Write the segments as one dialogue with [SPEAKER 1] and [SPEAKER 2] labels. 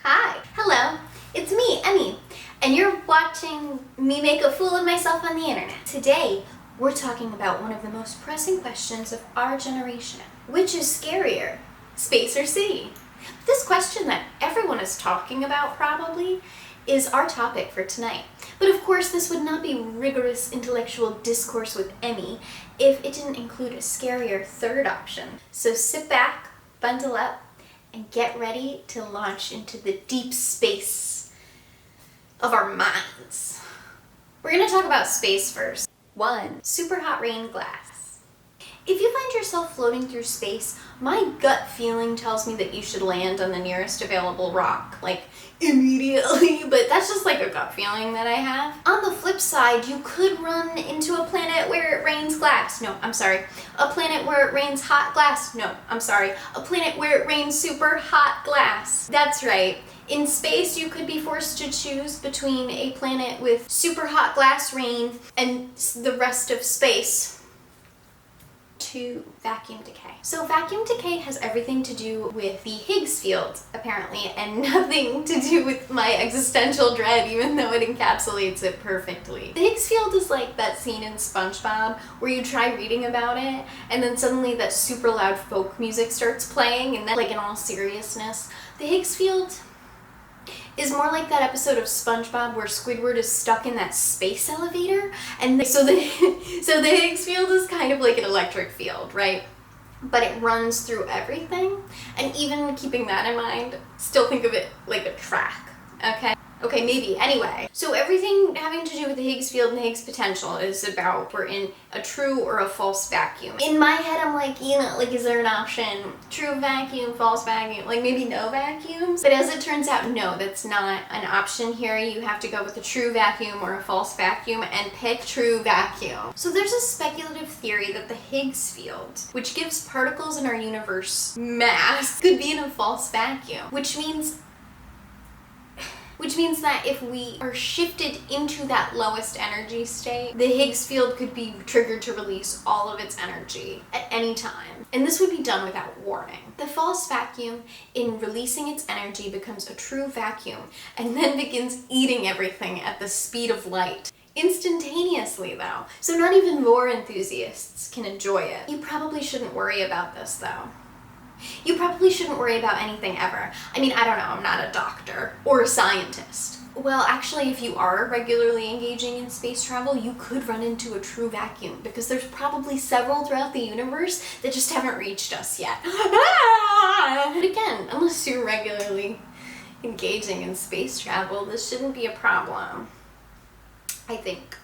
[SPEAKER 1] Hi. Hello. It's me, Emmy, and you're watching me make a fool of myself on the internet. Today, we're talking about one of the most pressing questions of our generation. Which is scarier, space or sea? This question that everyone is talking about probably is our topic for tonight. But of course, this would not be rigorous intellectual discourse with Emmy if it didn't include a scarier third option. So sit back, bundle up, and get ready to launch into the deep space of our minds. We're going to talk about space first. 1. Super hot rain glass. If you find yourself floating through space, my gut feeling tells me that you should land on the nearest available rock, like immediately, but that's just like a gut feeling that I have. On the flip side, you could run into a planet where it rains glass. No, I'm sorry. A planet where it rains hot glass. No, I'm sorry. A planet where it rains super hot glass. That's right. In space, you could be forced to choose between a planet with super hot glass rain and the rest of space. 2. Vacuum decay. So vacuum decay has everything to do with the Higgs field, apparently, and nothing to do with my existential dread, even though it encapsulates it perfectly. The Higgs field is like that scene in SpongeBob where you try reading about it, and then suddenly that super loud folk music starts playing, and then, like, in all seriousness, the Higgs field is more like that episode of SpongeBob where Squidward is stuck in that space elevator, and so the Higgs field is kind of like an electric field, right? But it runs through everything, and even keeping that in mind, still think of it like a track, okay? Okay, maybe. Anyway, so everything having to do with the Higgs field and the Higgs potential is about we're in a true or a false vacuum. In my head, I'm like, you know, like, is there an option? True vacuum, false vacuum, like maybe no vacuums? But as it turns out, no, that's not an option here. You have to go with a true vacuum or a false vacuum and pick true vacuum. So there's a speculative theory that the Higgs field, which gives particles in our universe mass, could be in a false vacuum, which means that if we are shifted into that lowest energy state, the Higgs field could be triggered to release all of its energy at any time. And this would be done without warning. The false vacuum, in releasing its energy, becomes a true vacuum and then begins eating everything at the speed of light. Instantaneously, though. So not even lore enthusiasts can enjoy it. You probably shouldn't worry about this, though. You probably shouldn't worry about anything ever. I mean, I don't know, I'm not a doctor or a scientist. Well, actually, if you are regularly engaging in space travel, you could run into a true vacuum, because there's probably several throughout the universe that just haven't reached us yet. But again, unless you're regularly engaging in space travel, this shouldn't be a problem, I think.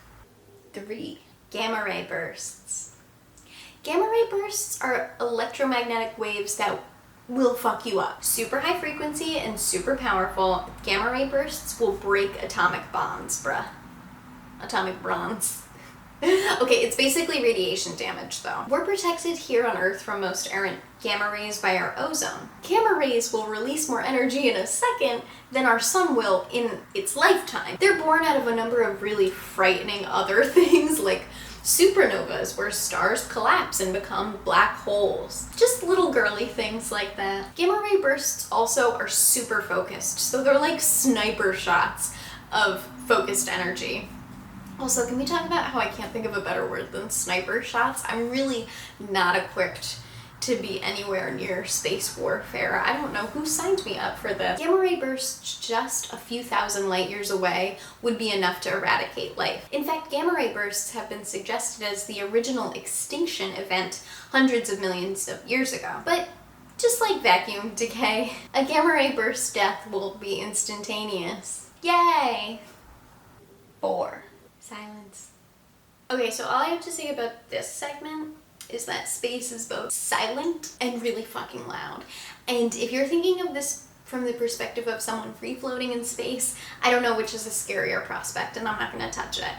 [SPEAKER 1] 3. Gamma ray bursts. Gamma ray bursts are electromagnetic waves that will fuck you up. Super high frequency and super powerful, gamma ray bursts will break atomic bonds, bruh. Atomic bronze. Okay, it's basically radiation damage, though. We're protected here on Earth from most errant gamma rays by our ozone. Gamma rays will release more energy in a second than our sun will in its lifetime. They're born out of a number of really frightening other things, like supernovas, where stars collapse and become black holes. Just little girly things like that. Gamma ray bursts also are super focused, so they're like sniper shots of focused energy. Also, can we talk about how I can't think of a better word than sniper shots? I'm really not equipped to be anywhere near space warfare. I don't know who signed me up for this. Gamma ray bursts just a few thousand light years away would be enough to eradicate life. In fact, gamma ray bursts have been suggested as the original extinction event hundreds of millions of years ago. But just like vacuum decay, a gamma ray burst death will be instantaneous. Yay! 4. Silence. Okay, so all I have to say about this segment is that space is both silent and really fucking loud. And if you're thinking of this from the perspective of someone free-floating in space, I don't know which is a scarier prospect, and I'm not gonna touch it.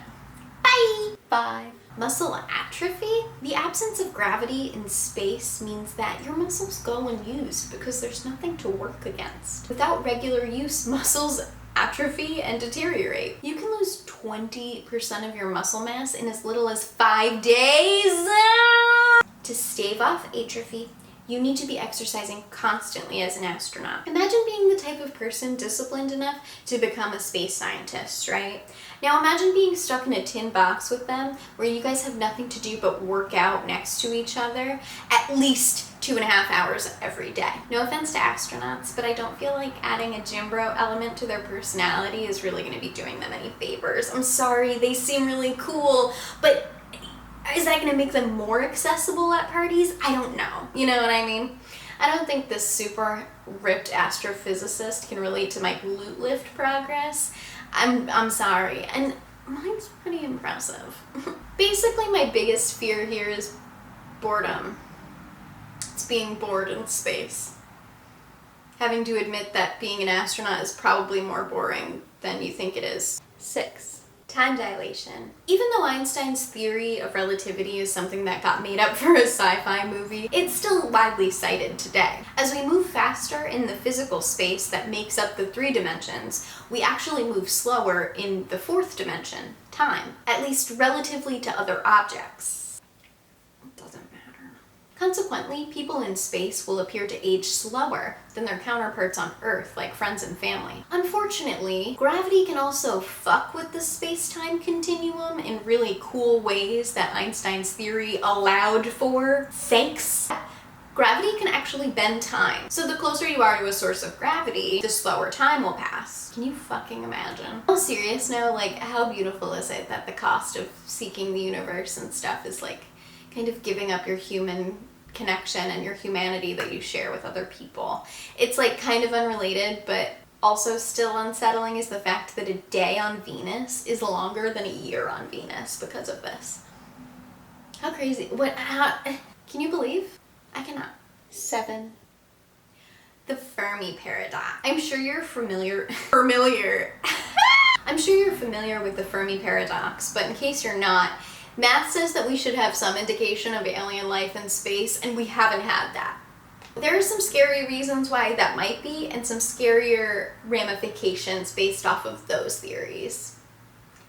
[SPEAKER 1] Bye! 5. Muscle atrophy? The absence of gravity in space means that your muscles go unused because there's nothing to work against. Without regular use, muscles atrophy and deteriorate. You can lose 20% of your muscle mass in as little as 5 days. To stave off atrophy, You need to be exercising constantly as an astronaut. Imagine being the type of person disciplined enough to become a space scientist, right? Now imagine being stuck in a tin box with them where you guys have nothing to do but work out next to each other at least 2.5 hours every day. No offense to astronauts, but I don't feel like adding a gym bro element to their personality is really going to be doing them any favors. I'm sorry, they seem really cool, but is that going to make them more accessible at parties? I don't know. You know what I mean? I don't think this super ripped astrophysicist can relate to my glute lift progress. I'm sorry. And mine's pretty impressive. Basically, my biggest fear here is boredom. It's being bored in space. Having to admit that being an astronaut is probably more boring than you think it is. 6. Time dilation. Even though Einstein's theory of relativity is something that got made up for a sci-fi movie, it's still widely cited today. As we move faster in the physical space that makes up the 3 dimensions, we actually move slower in the 4th dimension, time, at least relatively to other objects. It doesn't matter. Consequently, people in space will appear to age slower than their counterparts on Earth, like friends and family. Unfortunately, gravity can also fuck with the space-time continuum in really cool ways that Einstein's theory allowed for. Thanks. Gravity can actually bend time. So the closer you are to a source of gravity, the slower time will pass. Can you fucking imagine? On a serious note, like, how beautiful is it that the cost of seeking the universe and stuff is like kind of giving up your human connection and your humanity that you share with other people. It's like kind of unrelated, but also still unsettling is the fact that a day on Venus is longer than a year on Venus because of this. How crazy. Can you believe? I cannot. 7. The Fermi paradox. I'm sure you're familiar I'm sure you're familiar with the Fermi paradox, but in case you're not, math says that we should have some indication of alien life in space, and we haven't had that. There are some scary reasons why that might be, and some scarier ramifications based off of those theories.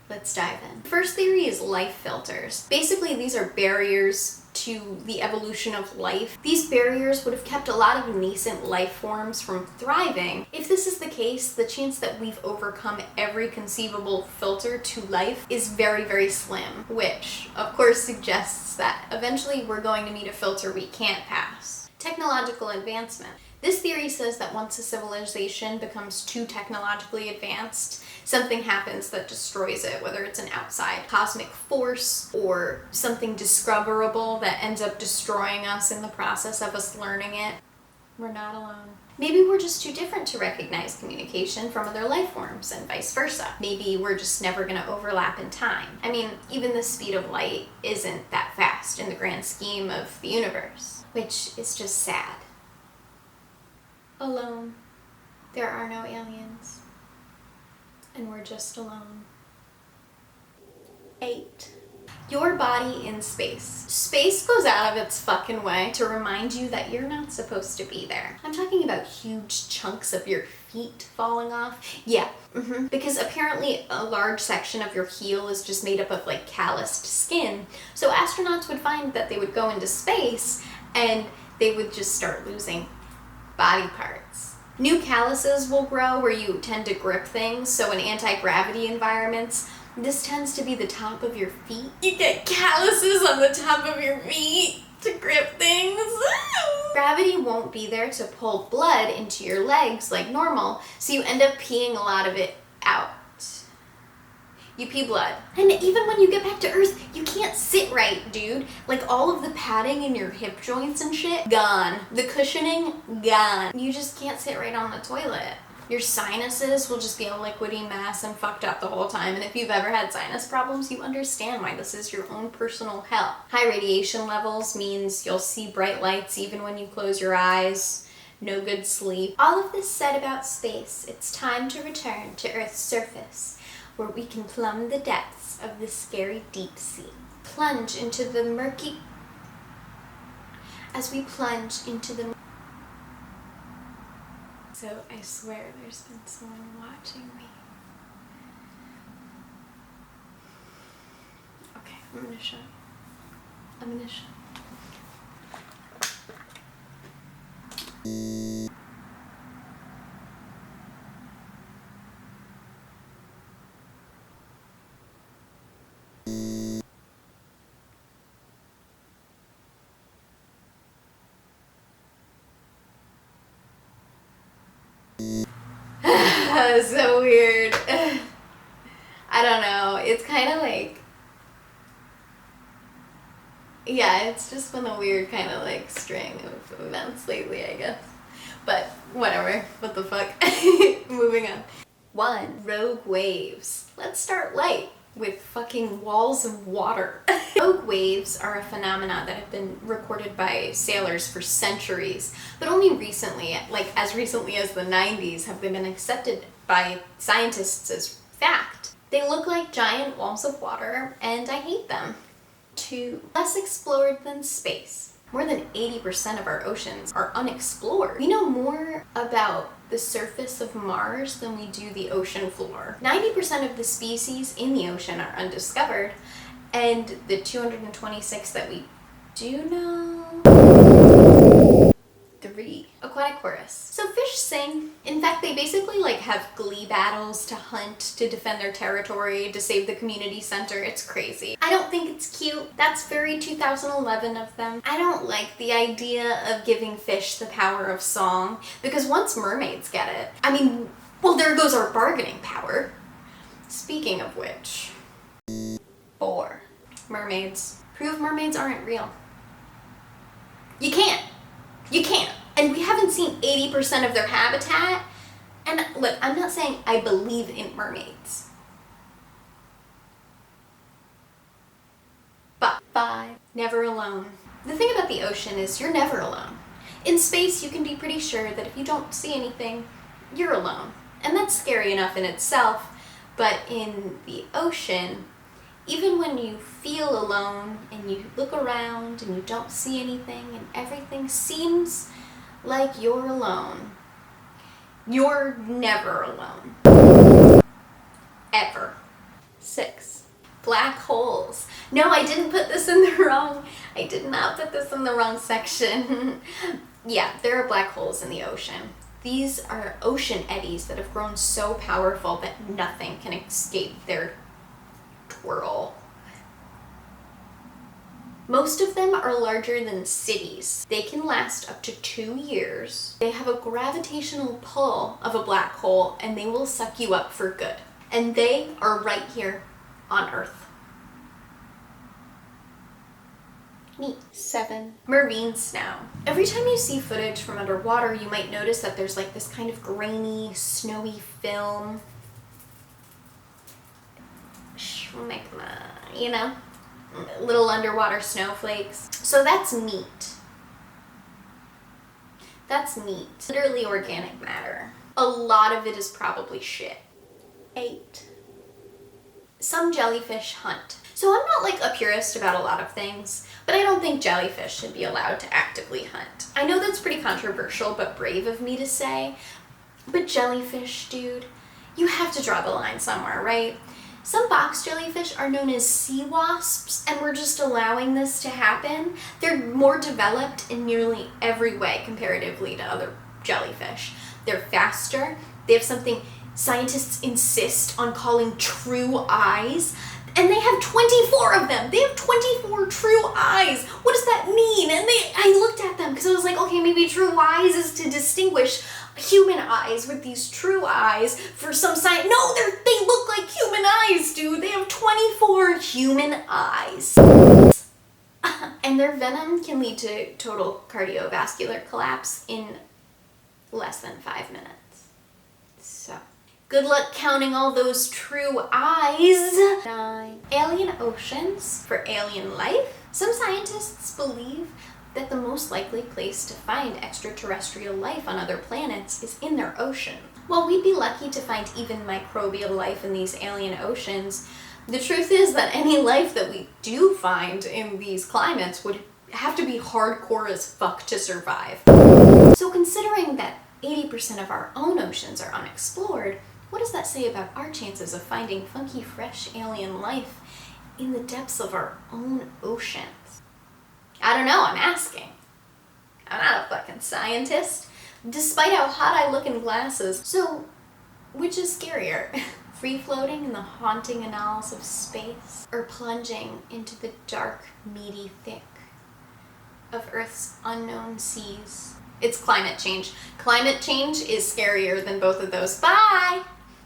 [SPEAKER 1] Let's dive in. The first theory is life filters. Basically, these are barriers to the evolution of life. These barriers would have kept a lot of nascent life forms from thriving. If this is the case, the chance that we've overcome every conceivable filter to life is very, very slim, which of course suggests that eventually we're going to meet a filter we can't pass. Technological advancement. This theory says that once a civilization becomes too technologically advanced, something happens that destroys it, whether it's an outside cosmic force or something discoverable that ends up destroying us in the process of us learning it. We're not alone. Maybe we're just too different to recognize communication from other life forms and vice versa. Maybe we're just never going to overlap in time. I mean, even the speed of light isn't that fast in the grand scheme of the universe, which is just sad. Alone. There are no aliens. And we're just alone. 8. Your body in space. Space goes out of its fucking way to remind you that you're not supposed to be there. I'm talking about huge chunks of your feet falling off. Yeah, because apparently a large section of your heel is just made up of like calloused skin. So astronauts would find that they would go into space and they would just start losing body parts. New calluses will grow where you tend to grip things, so in anti-gravity environments, this tends to be the top of your feet. You get calluses on the top of your feet to grip things. Gravity won't be there to pull blood into your legs like normal, so you end up peeing a lot of it out. You pee blood. And even when you get back to Earth, you can't sit right, dude. Like all of the padding in your hip joints and shit, gone. The cushioning, gone. You just can't sit right on the toilet. Your sinuses will just be a liquidy mess and fucked up the whole time. And if you've ever had sinus problems, you understand why this is your own personal hell. High radiation levels means you'll see bright lights even when you close your eyes. No good sleep. All of this said about space, it's time to return to Earth's surface, where we can plumb the depths of the scary deep sea. Plunge into the murky... As we plunge into the... So I swear there's been someone watching me. Okay, I'm gonna show you. So weird. I don't know. It's kind of like, yeah, it's just been a weird kind of like string of events lately, I guess. But whatever. What the fuck? Moving on. 1. Rogue waves. Let's start light with fucking walls of water. Rogue waves are a phenomena that have been recorded by sailors for centuries, but only recently, like as recently as the 90s, have they been accepted by scientists as fact. They look like giant walls of water, and I hate them. 2. Less explored than space. More than 80% of our oceans are unexplored. We know more about the surface of Mars than we do the ocean floor. 90% of the species in the ocean are undiscovered, and the 226 that we do know... 3. Aquatic chorus. So fish sing. In fact, they basically like have glee battles to hunt, to defend their territory, to save the community center. It's crazy. I don't think it's cute. That's very 2011 of them. I don't like the idea of giving fish the power of song, because once mermaids get it, I mean, well, there goes our bargaining power. Speaking of which. 4. Mermaids. Prove mermaids aren't real. You can't. You can't. And we haven't seen 80% of their habitat. And look, I'm not saying I believe in mermaids. But 5. Never alone. The thing about the ocean is you're never alone. In space, you can be pretty sure that if you don't see anything, you're alone. And that's scary enough in itself. But in the ocean, even when you feel alone and you look around and you don't see anything and everything seems like you're alone, you're never alone. Ever. 6. Black holes. No, I didn't put this in the wrong... I did not put this in the wrong section. Yeah, there are black holes in the ocean. These are ocean eddies that have grown so powerful that nothing can escape their twirl. Most of them are larger than cities. They can last up to 2 years. They have a gravitational pull of a black hole, and they will suck you up for good. And they are right here on Earth. Neat. 7. Marine snow. Every time you see footage from underwater, you might notice that there's like this kind of grainy, snowy film. Schmegma, you know? Little underwater snowflakes. So that's neat. That's neat. Literally organic matter. A lot of it is probably shit. 8. Some jellyfish hunt. So I'm not like a purist about a lot of things, but I don't think jellyfish should be allowed to actively hunt. I know that's pretty controversial, but brave of me to say, but jellyfish, dude, you have to draw the line somewhere, right? Some box jellyfish are known as sea wasps, and we're just allowing this to happen. They're more developed in nearly every way comparatively to other jellyfish. They're faster. They have something scientists insist on calling true eyes, and they have 24 of them. They have 24 true eyes. What does that mean? And I looked at them because I was like, okay, maybe true eyes is to distinguish human eyes with these true eyes for some science. No, they look like human eyes, dude. They have 24 human eyes. And their venom can lead to total cardiovascular collapse in less than 5 minutes. So, good luck counting all those true eyes. 9. Alien oceans for alien life. Some scientists believe that the most likely place to find extraterrestrial life on other planets is in their ocean. While we'd be lucky to find even microbial life in these alien oceans, the truth is that any life that we do find in these climates would have to be hardcore as fuck to survive. So considering that 80% of our own oceans are unexplored, what does that say about our chances of finding funky, fresh alien life in the depths of our own oceans? I don't know, I'm asking. I'm not a fucking scientist, despite how hot I look in glasses. So, which is scarier? Free-floating in the haunting annals of space, or plunging into the dark, meaty thick of Earth's unknown seas? It's climate change. Climate change is scarier than both of those. Bye!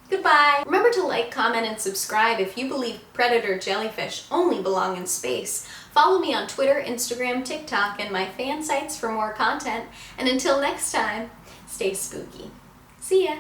[SPEAKER 1] Goodbye! Remember to like, comment, and subscribe if you believe predator jellyfish only belong in space. Follow me on Twitter, Instagram, TikTok, and my fan sites for more content. And until next time, stay spooky. See ya!